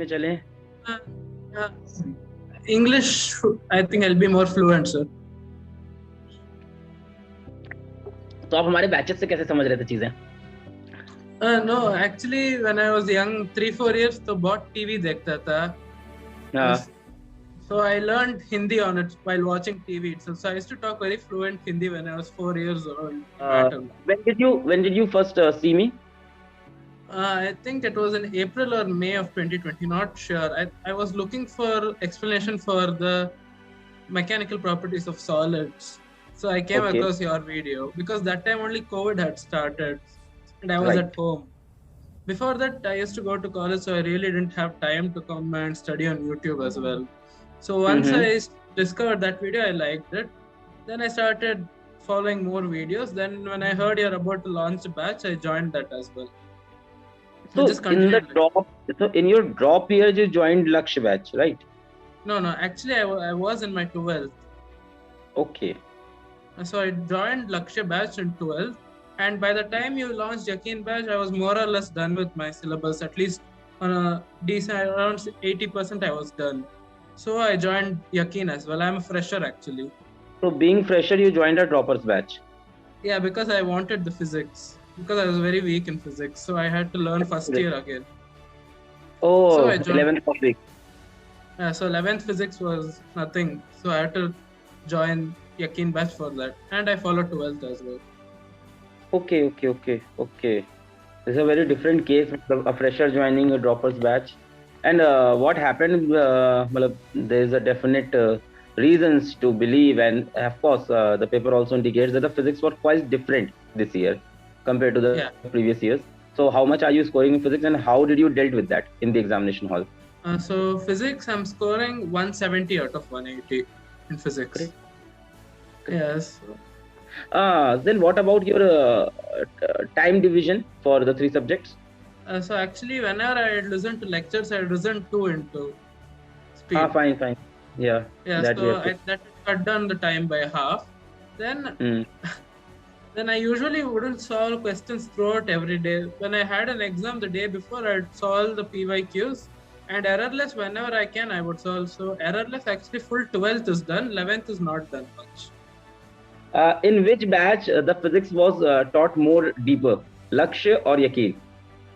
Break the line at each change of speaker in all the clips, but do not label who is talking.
में चलें?
Uh, uh, English, I think I'll be more fluent, sir.
तो आप हमारे बैचेस से कैसे समझ रहे थे चीजें?
No, actually, when I was young, 3-4 years, तो बहुत TV देखता था. So I learned Hindi on it while watching TV itself. So I used to talk very fluent Hindi when I was 4 years old.
When did you first see me?
I think it was in April or May of 2020. Not sure. I was looking for explanation for the mechanical properties of solids. So I came across your video because that time only COVID had started and I was at home. Before that, I used to go to college, so I really didn't have time to come and study on YouTube as well. So once I discovered that video, I liked it. Then I started following more videos. Then when I heard you're about to launch a batch, I joined that as well.
So in your drop year, you joined Lakshya batch, right?
No. Actually, I was in my 12th.
Okay.
So I joined Lakshya batch in 12th. And by the time you launched Yakin batch, I was more or less done with my syllabus. At least on a decent, around 80% I was done. So I joined Yakin as well. I'm a fresher actually.
So being fresher, you joined a droppers batch?
Yeah, because I wanted the physics. Because I was very weak in physics. So I had to learn first year again.
Oh, so I joined 11th physics.
Yeah, so 11th physics was nothing. So I had to join Yakin batch for that. And I followed 12th as well.
Okay. This is a very different case, a fresher joining a droppers batch. And what happened, there is a definite reasons to believe, and of course the paper also indicates that the physics were quite different this year compared to the previous years. So how much are you scoring in physics and how did you dealt with that in the examination hall?
So physics, I'm scoring 170 out of 180 in physics.
Great.
Yes.
Then what about your time division for the 3 subjects?
So actually, whenever I listen to lectures, I listen 2 into speed.
Fine. Yeah.
That cut down the time by half. Then, then I usually wouldn't solve questions throughout every day. When I had an exam the day before, I'd solve the PYQs. And errorless, whenever I can, I would solve. So errorless, actually, full 12th is done. 11th is not done much.
In which batch the physics was taught more deeper, Lakshya or Yakin?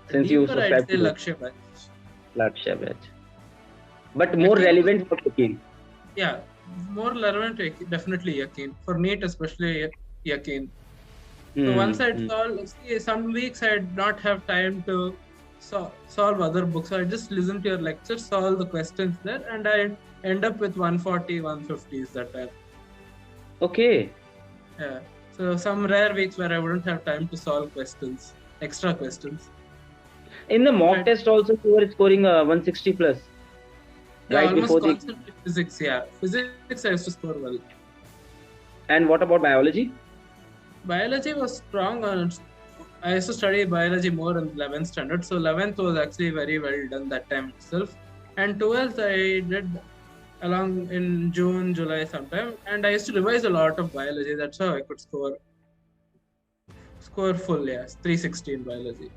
Since
deeper,
you subscribe to
Lakshya batch.
Lakshya batch. But more relevant for Yakin.
Yeah, more relevant, definitely Yakin. For NEET, especially Yakin. So once I'd solve, some weeks I'd not have time to solve other books. So I just listen to your lectures, solve the questions there, and I end up with 140, 150s that time.
Okay.
Yeah. So some rare weeks where I wouldn't have time to solve questions, extra questions.
In the mock test also you were scoring 160 plus.
Yeah, right almost constantly physics. Yeah, physics I used to score well.
And what about biology?
Biology was strong. I used to study biology more in 11th standard. So 11th was actually very well done that time itself. And 12th I did along in June, July sometime. And I used to revise a lot of biology. That's how I could score full, yes. 360 in biology.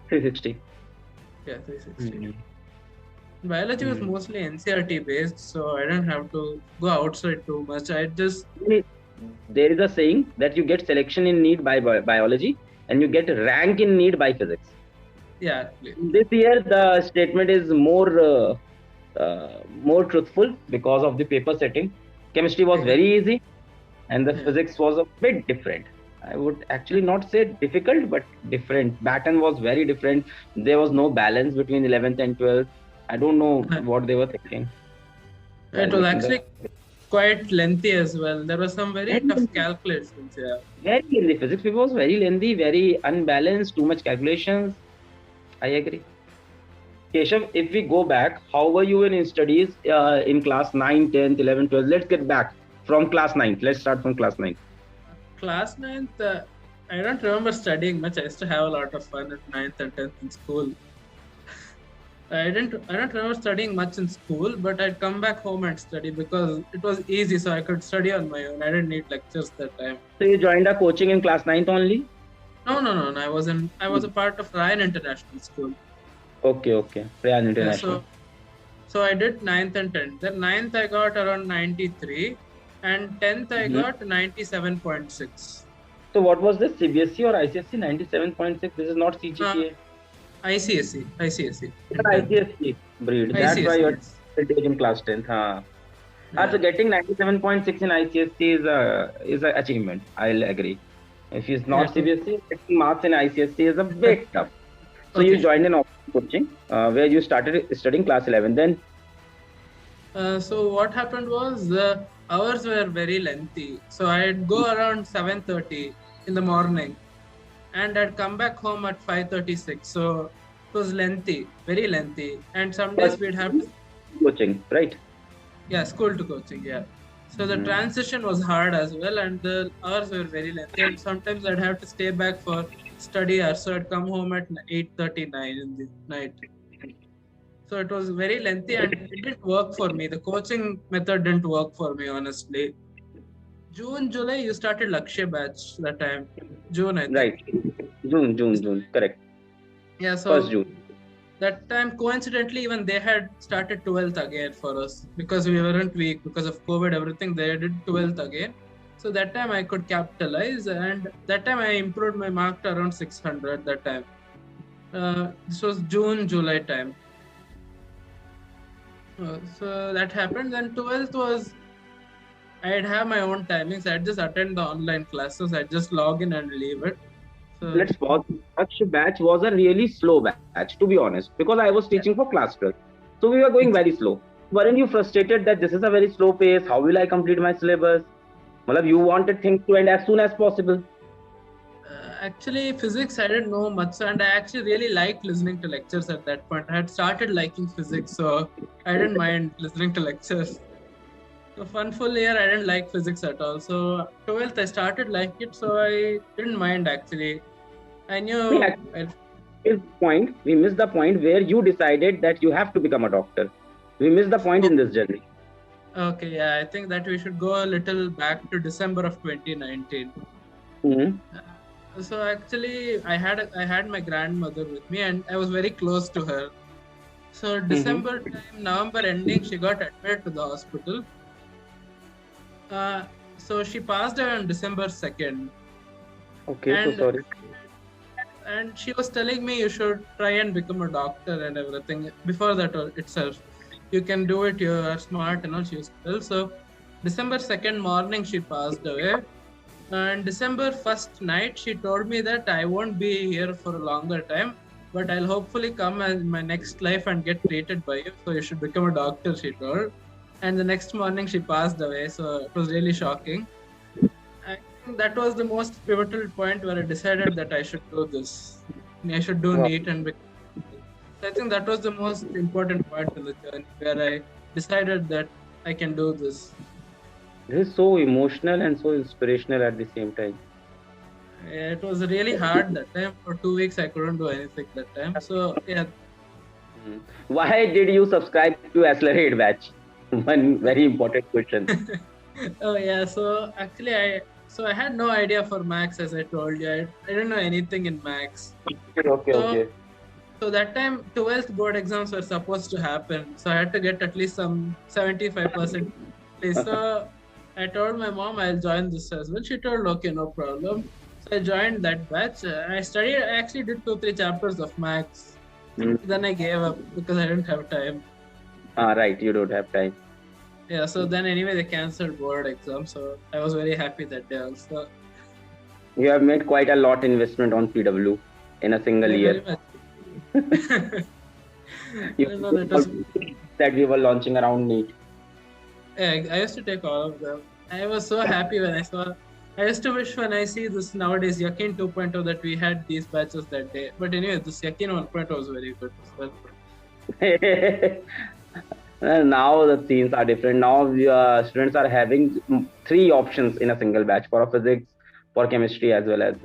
360.
Yeah, 360. Biology was mostly NCERT based, so I didn't have to go outside too much.
There is a saying that you get selection in NEET by biology and you get rank in NEET by physics.
Yeah.
This year the statement is more truthful because of the paper setting. Chemistry was very easy and the physics was a bit different. I would actually not say difficult, but different. Pattern was very different. There was no balance between 11th and 12th. I don't know what they were thinking.
It was actually quite lengthy as well. There were some very tough calculations. Yeah.
Very lengthy. Physics paper was very lengthy, very unbalanced, too much calculations. I agree. Keshav, if we go back, how were you in studies in class 9, 10th, 11, 12? Let's get back from class 9. Let's start from class 9.
Class 9th, I don't remember studying much. I used to have a lot of fun at 9th and 10th in school. I don't remember studying much in school, but I'd come back home and study because it was easy, so I could study on my own. I didn't need lectures that time.
So you joined a coaching in class 9th only?
No. I was a part of Ryan International School.
Okay. Ryan International.
So I did 9th and 10th. Then 9th I got around 93, and 10th I got 97.6.
So what was this, CBSE or ICSE? 97.6. This is not CGPA.
ICSE.
ICSE breed. That's why you're in class 10th. So getting 97.6 in ICSE is an achievement. I'll agree. If it's not CBSE, getting marks in ICSE is a bit tough. So you joined in coaching, where you started studying class 11. Then,
so what happened was the hours were very lengthy. So I'd go around 7:30 in the morning, and I'd come back home at 5:36. So it was lengthy, very lengthy. And some days we'd have to
coaching, right?
Yeah, school to coaching. Yeah. So the transition was hard as well, and the hours were very lengthy. And sometimes I'd have to stay back for study hours. So I'd come home at 8:39 in the night. So it was very lengthy, and it didn't work for me. The coaching method didn't work for me, honestly. June, July, you started Lakshya batch that time. June, I think.
Right. June. Correct.
Yeah, so
1st June.
That time, coincidentally, even they had started 12th again for us because we weren't weak because of COVID, everything. They did 12th again. So that time I could capitalize, and that time I improved my mark to around 600 that time. This was June, July time. So that happened. Then 12th was, I'd have my own timings. I'd just attend the online classes. I'd just log in and leave it. So
let's pause. Lakshya batch was a really slow batch, to be honest, because I was teaching for class 12. So we were going very slow. Weren't you frustrated that this is a very slow pace? How will I complete my syllabus? You wanted things to end as soon as possible.
Actually, physics I didn't know much, and I actually really liked listening to lectures at that point. I had started liking physics, so I didn't mind listening to lectures. So one full year I didn't like physics at all. So 12th I started liking it, so I didn't mind actually. I knew.
We missed the point where you decided that you have to become a doctor. We missed the point in this journey.
Okay, yeah, I think that we should go a little back to December of 2019. So actually, I had my grandmother with me, and I was very close to her. So December time, November ending, she got admitted to the hospital. So she passed away on December 2nd.
Okay, so sorry.
And she was telling me you should try and become a doctor and everything. Before that itself, you can do it. You are smart and all. She was still. So December 2nd morning, she passed away. And December 1st night, she told me that I won't be here for a longer time, but I'll hopefully come in my next life and get treated by you. So you should become a doctor, she told. And the next morning, she passed away. So it was really shocking. I think that was the most pivotal point where I decided that I should do this. I should do NEET and become. I think that was the most important point in the journey where I decided that I can do this.
This is so emotional and so inspirational at the same time.
It was really hard that time. For 2 weeks, I couldn't do anything that time. So, yeah.
Why did you subscribe to Accelerate batch? One very important question.
Oh, yeah. So, actually, I had no idea for Max, as I told you. I didn't know anything in Max.
Okay.
So that time, 12th board exams were supposed to happen. So I had to get at least some 75%. So I told my mom I'll join this as well. She told, okay, no problem. So I joined that batch. I actually did 2-3 chapters of Max. Then I gave up because I didn't have time.
Right, you don't have time.
Yeah, so then anyway, they cancelled board exam. So I was very happy that day also.
You have made quite a lot investment on PW in a single year. That we were launching around NEET.
Yeah, I used to take all of them. I was so happy when I saw. I used to wish when I see this nowadays Yakin 2.0 that we had these batches that day. But anyway, this Yakin 1.0 was very good as
well. Now the scenes are different. Now students are having 3 options in a single batch for physics, for chemistry, as well as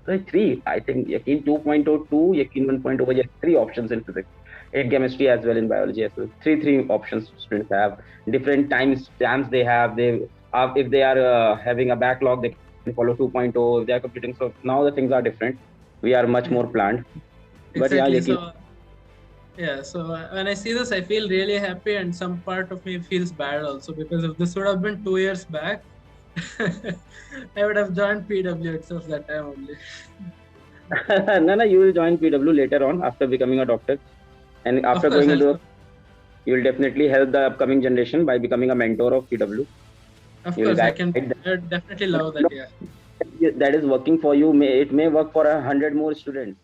3. I think Yakin 2.0, 2, Yakin 1.0, 3 options in physics. In chemistry as well, in biology as well. 3 options students have. Different timestamps they have. If they are having a backlog, they can follow 2.0. If they are completing. So now the things are different. We are much more planned.
Exactly. But yeah, Yeah, so when I see this, I feel really happy, and some part of me feels bad also, because if this would have been 2 years back, I would have joined PW itself that time only.
No, no, you will join PW later on after becoming a doctor, and
Of
after
course,
going
I'll,
into, you will definitely help the upcoming generation by becoming a mentor of PW.
of
You will
course, I
guide
can.
them.
I would definitely love that. Yeah.
That is working for you. May it may work for 100 more students.